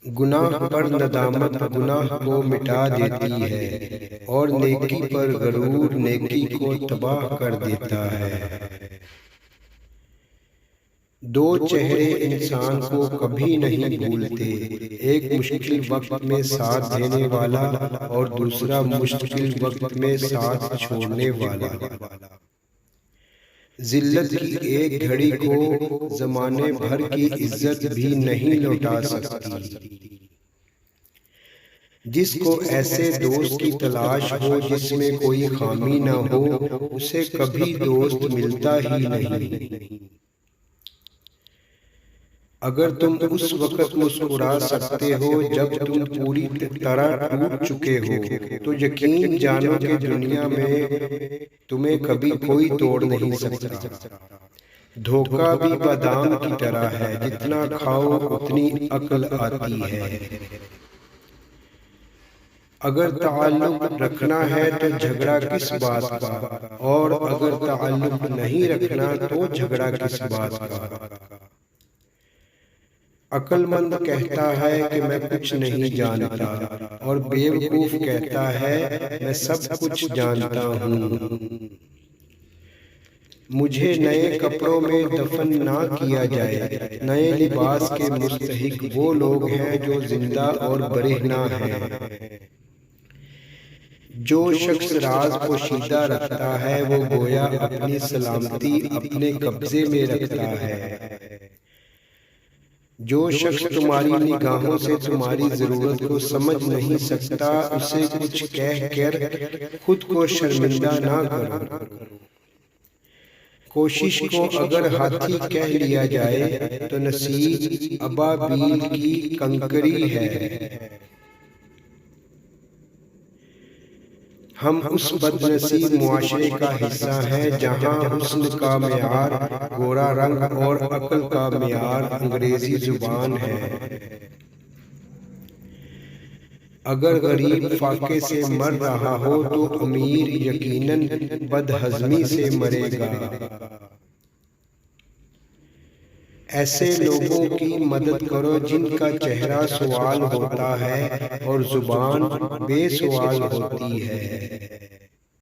گناہ پر ندامت گناہ کو مٹا دیتی ہے اور نیکی پر غرور نیکی کو تباہ کر دیتا ہے۔ دو چہرے انسان کو کبھی نہیں بھولتے، ایک مشکل وقت میں ساتھ دینے والا اور دوسرا مشکل وقت میں ساتھ چھوڑنے والا۔ ذلت کی ایک گھڑی کو زمانے بھر کی عزت بھی نہیں لوٹا سکتی۔ جس کو ایسے دوست کی تلاش ہو جس میں کوئی خامی نہ ہو، اسے کبھی دوست ملتا ہی نہیں۔ اگر تم اس وقت مسکرا سکتے ہو جب تم پوری طرح ٹوٹ چکے ہو، تو یقین جانو کہ دنیا میں تمہیں کبھی کوئی توڑ نہیں سکتا۔ دھوکہ بھی بادام کی طرح ہے، جتنا کھاؤ اتنی عقل آتی ہے۔ اگر تعلق رکھنا ہے تو جھگڑا کس بات کا، اور اگر تعلق نہیں رکھنا تو جھگڑا کس بات کا۔ عقل مند کہتا ہے کہ میں کچھ نہیں جانتا، اور بیوقوف کہتا ہے میں سب کچھ جانتا ہوں۔ مجھے نئے کپڑوں میں دفن نہ کیا جائے۔ نئے لباس کے مستحق وہ لوگ ہیں جو زندہ اور برہنہ ہیں۔ جو شخص راز پوشیدہ رکھتا ہے وہ گویا اپنی سلامتی اپنے قبضے میں رکھتا ہے۔ جو شخص تمہاری نگاہوں سے تمہاری ضرورت کو سمجھ نہیں سکتا، اسے کچھ کہہ کر خود کو شرمندہ نہ کرو۔ کوشش کو اگر ہاتھی کہہ لیا جائے تو نصیب ابابیل کی کنکری ہے۔ ہم اس بد نصیب معاشرے کا حصہ ہیں جہاں حسن کا معیار گورا رنگ اور عقل کا معیار انگریزی زبان ہے۔ اگر غریب فاقے سے مر رہا ہو تو امیر یقیناً بدہضمی سے مرے گا۔ ایسے لوگوں کی مدد کرو جن کا چہرہ سوال ہوتا ہے اور زبان بے سوال ہوتی ہے۔